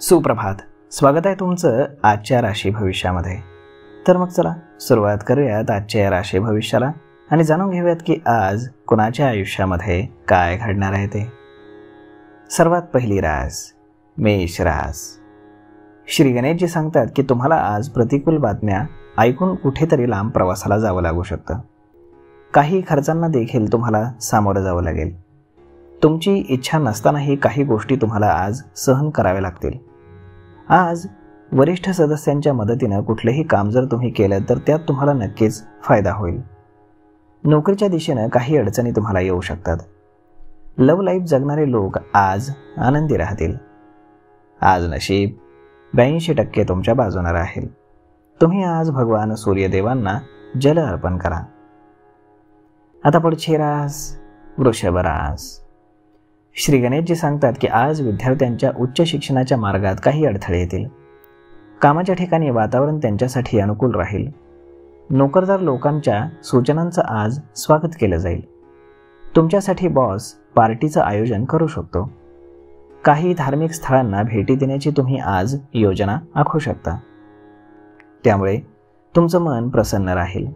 सुप्रभात. स्वागत आहे तुमचं आजच्या राशी भविष्यामध्ये. तर मग चला सुरुवात करूयात आजच्या या राशी भविष्याला आणि जाणून घेऊयात की आज कुणाच्या आयुष्यामध्ये काय घडणार आहे ते. सर्वात पहिली रास मेष रास. श्री गणेशजी सांगतात की तुम्हाला आज प्रतिकूल बातम्या ऐकून कुठेतरी लांब प्रवासाला जावं लागू शकतं. काही खर्चांना देखील तुम्हाला सामोरं जावं लागेल. तुमची इच्छा नसतानाही काही गोष्टी तुम्हाला आज सहन कराव्या लागतील. आज वरिष्ठ सदस्यांच्या मदतीनं कुठलेही काम जर तुम्ही केलं तर त्यात तुम्हाला नक्कीच फायदा होईल. नोकरीच्या दिशेनं काही अडचणी तुम्हाला येऊ शकतात. लव्ह लाईफ जगणारे लोक आज आनंदी राहतील. आज नशीब 82% तुमच्या बाजूने राहील. तुम्ही आज भगवान सूर्यदेवांना जल अर्पण करा. आता पुढची रास वृषभ रास. श्री गणेशजी सांगतात की आज विद्यार्थ्यांच्या उच्च शिक्षणाच्या मार्गात काही अडथळे येतील. कामाच्या ठिकाणी वातावरण त्यांच्यासाठी अनुकूल राहील. नोकरदार लोकांच्या सूचनांचं आज स्वागत केलं जाईल. तुमच्यासाठी बॉस पार्टीचं आयोजन करू शकतो. काही धार्मिक स्थळांना भेटी देण्याची तुम्ही आज योजना आखू शकता. त्यामुळे तुमचं मन प्रसन्न राहील.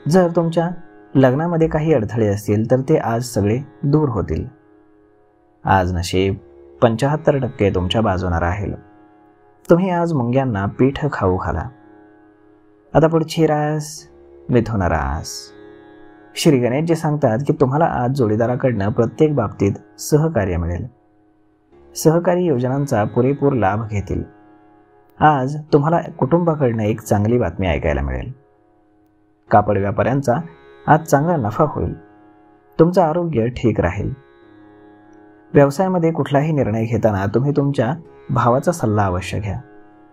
जर तुमच्या लग्नामध्ये काही अडथळे असतील तर ते आज सगळे दूर होतील. आज नशीब 75% तुमच्या बाजूने राहील. तुम्ही आज मुंग्यांना पीठ खाऊ घाला. आता पुढची रास मिथुन रास. श्री गणेशजी सांगतात की तुम्हाला आज जोडीदाराकडनं प्रत्येक बाबतीत सहकार्य मिळेल. सहकारी योजनांचा पुरेपूर लाभ घेतील. आज तुम्हाला कुटुंबाकडनं एक चांगली बातमी ऐकायला मिळेल. कापड व्यापाऱ्यांचा आज चांगला नफा होईल. तुमचं आरोग्य ठीक राहील. व्यवसायामध्ये कुठलाही निर्णय घेताना तुम्ही तुमच्या भावाचा सल्ला अवश्य घ्या,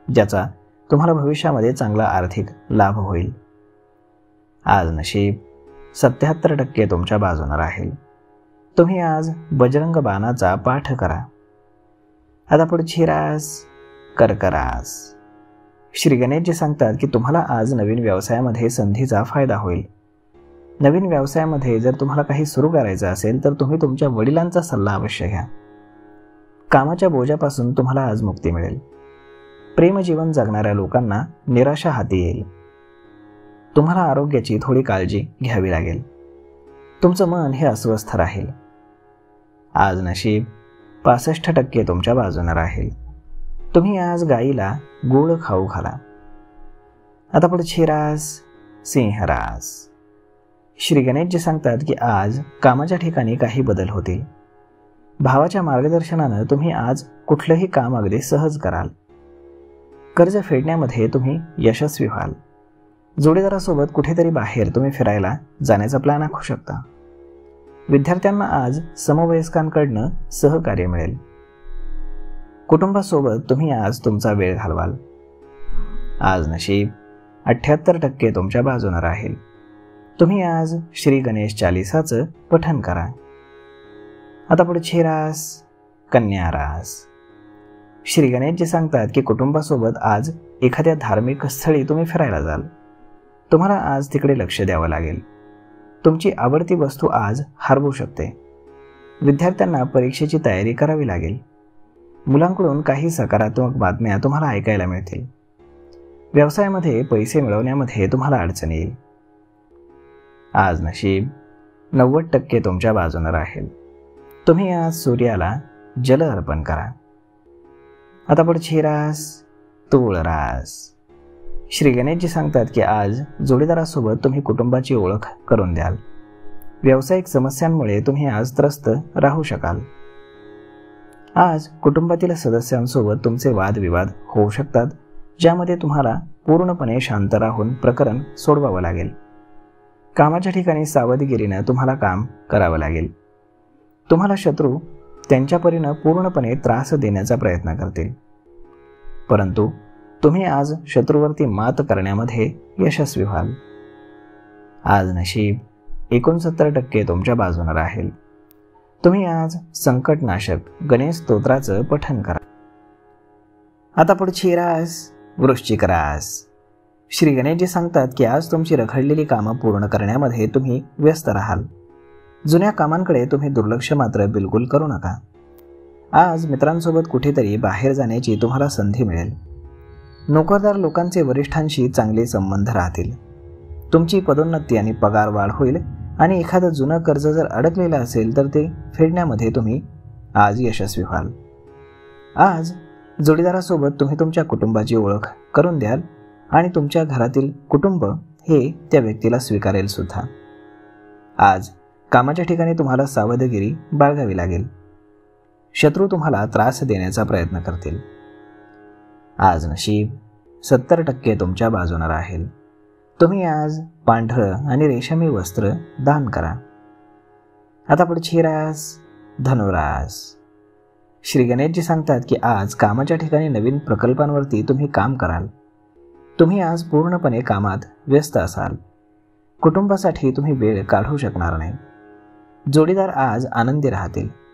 ज्याचा तुम्हाला भविष्यामध्ये चांगला आर्थिक लाभ होईल. आज नशीब 77% तुमच्या बाजूने राहील. तुम्ही आज बजरंग बाणाचा पाठ करा. आता पुढची रास कर्क रास. श्री गणेशजी सांगतात की तुम्हाला आज नवीन व्यवसायामध्ये संधीचा फायदा होईल. नवीन व्यवसायामध्ये जर तुम्हाला काही सुरू करायचं असेल तर तुम्ही तुमच्या वडिलांचा सल्ला अवश्य घ्या. कामाच्या बोजापासून तुम्हाला आज मुक्ती मिळेल. प्रेमजीवन जगणाऱ्या लोकांना निराशा हाती येईल. तुम्हाला आरोग्याची थोडी काळजी घ्यावी लागेल. तुमचं मन हे अस्वस्थ राहील. आज नशीब 65% तुमच्या बाजूने राहील. तुम्ही आज गाईला गूळ खाऊ घाला. आता पुढची रास सिंह रास. श्री गणेशजी सांगतात की आज कामाच्या ठिकाणी काही बदल होतील. भावाच्या मार्गदर्शनानं तुम्ही आज कुठलंही काम अगदी सहज कराल. कर्ज फेडण्यामध्ये तुम्ही यशस्वी व्हाल. जोडीदारासोबत कुठेतरी बाहेर तुम्ही फिरायला जाण्याचा प्लॅन आखू शकता. विद्यार्थ्यांना आज समवयस्कांकडनं सहकार्य मिळेल. कुटुंबासोबत तुम्ही आज तुमचा वेळ घालवाल. आज नशीब 78% तुमच्या बाजूने राहील. तुम्ही आज श्री गणेश चालीसाचं पठण करा. आता पुढची रास कन्या रास. श्री गणेशजी सांगतात की कुटुंबासोबत आज एखाद्या धार्मिक स्थळी तुम्ही फिरायला जाल. तुम्हाला आज तिकडे लक्ष द्यावं लागेल. तुमची आवडती वस्तू आज हरवू शकते. विद्यार्थ्यांना परीक्षेची तयारी करावी लागेल. मुलांकडून काही सकारात्मक बातम्या तुम्हाला ऐकायला मिळतील. व्यवसायामध्ये पैसे मिळवण्यामध्ये तुम्हाला अडचण येईल. आज नशीब 90% तुमच्या बाजूने राहील. तुम्ही आज सूर्याला जल अर्पण करा. आता पुढची रास तूळ रास. श्री गणेशजी सांगतात की आज जोडीदारासोबत तुम्ही कुटुंबाची ओळख करून द्याल. व्यावसायिक समस्यांमुळे तुम्ही आज त्रस्त राहू शकाल. आज कुटुंबातील सदस्यांसोबत तुमचे वादविवाद होऊ शकतात, ज्यामध्ये तुम्हाला पूर्णपणे शांत राहून प्रकरण सोडवावं लागेल. कामाच्या ठिकाणी सावधगिरीनं तुम्हाला काम करावं लागेल. तुम्हाला शत्रू त्यांच्या परीनं पूर्णपणे त्रास देण्याचा प्रयत्न करतील, परंतु तुम्ही आज शत्रूवरती मात करण्यामध्ये यशस्वी व्हाल. आज नशीब 69% तुमच्या बाजूने राहील. तुम्ही आज संकटनाशक गणेश स्तोत्राचं पठण करा. आता पुढची रास वृश्चिक रास. श्री गणेशजी सांगतात की आज तुमची रखडलेली कामं पूर्ण करण्यामध्ये तुम्ही व्यस्त राहाल. जुन्या कामांकडे तुम्ही दुर्लक्ष मात्र बिलकुल करू नका. आज मित्रांसोबत कुठेतरी बाहेर जाण्याची तुम्हाला संधी मिळेल. नोकरदार लोकांचे वरिष्ठांशी चांगले संबंध राहतील. तुमची पदोन्नती आणि पगार वाढ होईल आणि एखादं जुनं कर्ज जर अडकलेलं असेल तर ते फेडण्यामध्ये तुम्ही आज यशस्वी व्हाल. आज जोडीदारासोबत तुम्ही तुमच्या कुटुंबाची ओळख करून द्याल आणि तुमच्या घरातील कुटुंब हे त्या व्यक्तीला स्वीकारेल सुद्धा. आज कामाच्या ठिकाणी तुम्हाला सावधगिरी बाळगावी लागेल. शत्रू तुम्हाला त्रास देण्याचा प्रयत्न करतील. आज नशीब 70% तुमच्या बाजूने राहील. तुम्ही आज पांढरं आणि रेशमी वस्त्र दान करा. आता पुढची रास धनुरास. श्री गणेशजी सांगतात की आज कामाच्या ठिकाणी नवीन प्रकल्पांवरती तुम्ही काम कराल. तुम्ही आज पूर्णपणे कामात व्यस्त असाल. कुटुंबासाठी तुम्ही वेळ काढू शकणार नाही. जोडीदार आज आनंदी राहतील.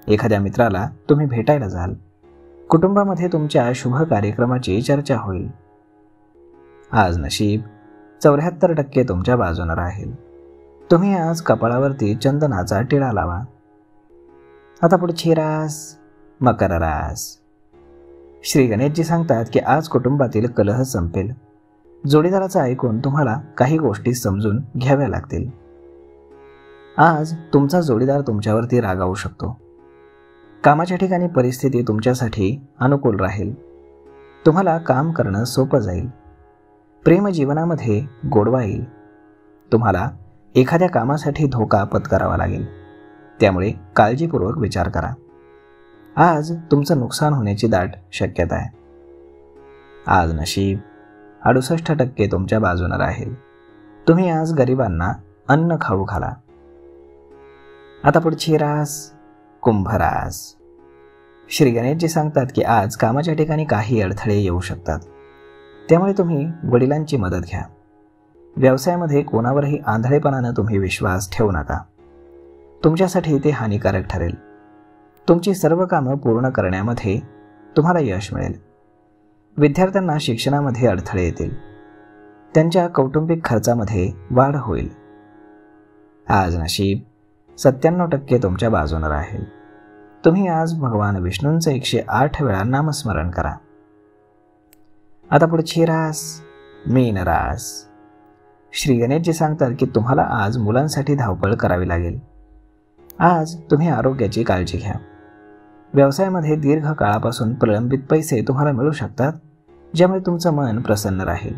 एखाद्या मित्राला तुम्ही भेटायला जाल. कुटुंबामध्ये तुमच्या शुभ कार्यक्रमाची चर्चा होईल. आज नशीब 74% तुमच्या बाजूने राहील. तुम्ही आज कपाळावरती चंदनाचा टिळा लावा. आता पुढची रास मकर रास. श्री गणेशजी सांगतात की आज कुटुंबातील कलह संपेल. जोडीदाराचं ऐकून तुम्हाला काही गोष्टी समजून घ्याव्या लागतील. आज तुमचा जोडीदार तुमच्यावरती रागावू शकतो. कामाच्या ठिकाणी परिस्थिती तुमच्यासाठी अनुकूल राहील. तुम्हाला काम करणं सोपं जाईल. प्रेम जीवनामध्ये गोडवा येईल. तुम्हाला एखाद्या कामासाठी धोका पत्करावा लागेल. त्यामुळे काळजीपूर्वक विचार करा. आज तुमचं नुकसान होण्याची दाट शक्यता आहे. आज नशीब 68% तुमच्या बाजूने राहील. तुम्ही आज गरिबांना अन्न खाऊ घाला. आता पुढची रास कुंभ रास. श्री गणेशजी सांगतात की आज कामाच्या ठिकाणी काही अडथळे येऊ शकतात. त्यामुळे तुम्ही वडिलांची मदत घ्या. व्यवसायामध्ये कोणावरही आंधळेपणानं तुम्ही विश्वास ठेवू नका. तुमच्यासाठी ते हानिकारक ठरेल. तुमची सर्व कामं पूर्ण करण्यामध्ये तुम्हाला यश मिळेल. विद्यार्थ्यांना शिक्षणामध्ये अडथळे येतील. त्यांच्या कौटुंबिक खर्चामध्ये वाढ होईल. आज नशीब 97% तुमच्या बाजूने राहील. तुम्ही आज भगवान विष्णूंचं 108 वेळा नामस्मरण करा. आता पुढची रास मीन रास. श्री गणेशजी सांगतात की तुम्हाला आज मुलांसाठी धावपळ करावी लागेल. आज तुम्ही आरोग्याची काळजी घ्या. व्यवसायामध्ये दीर्घ काळापासून प्रलंबित पैसे तुम्हाला मिळू शकतात, ज्यामुळे तुमचं मन प्रसन्न राहील.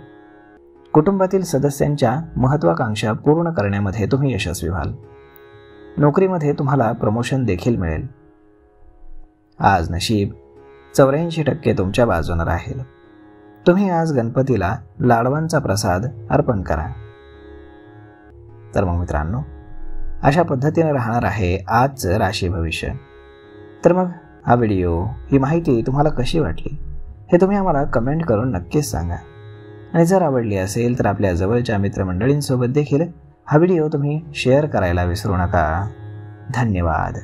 कुटुंबातील सदस्यांच्या महत्त्वाकांक्षा पूर्ण करण्यामध्ये तुम्ही यशस्वी व्हाल. नोकरीमध्ये तुम्हाला प्रमोशन देखील मिळेल. आज नशीब 84% तुमच्या बाजूने राहील. तुम्ही आज गणपतीला लाडवांचा प्रसाद अर्पण करा. तर मग मित्रांनो, अशा पद्धतीने राहणार आहे आजचं राशी भविष्य. तर मग हा व्हिडिओ, ही माहिती तुम्हाला कशी वाटली हे तुम्ही आम्हाला कमेंट करून नक्कीच सांगा. आणि जर आवडली असेल तर आपल्या जवळच्या मित्रमंडळींसोबत देखील हा व्हिडिओ तुम्ही शेअर करायला विसरू नका. धन्यवाद.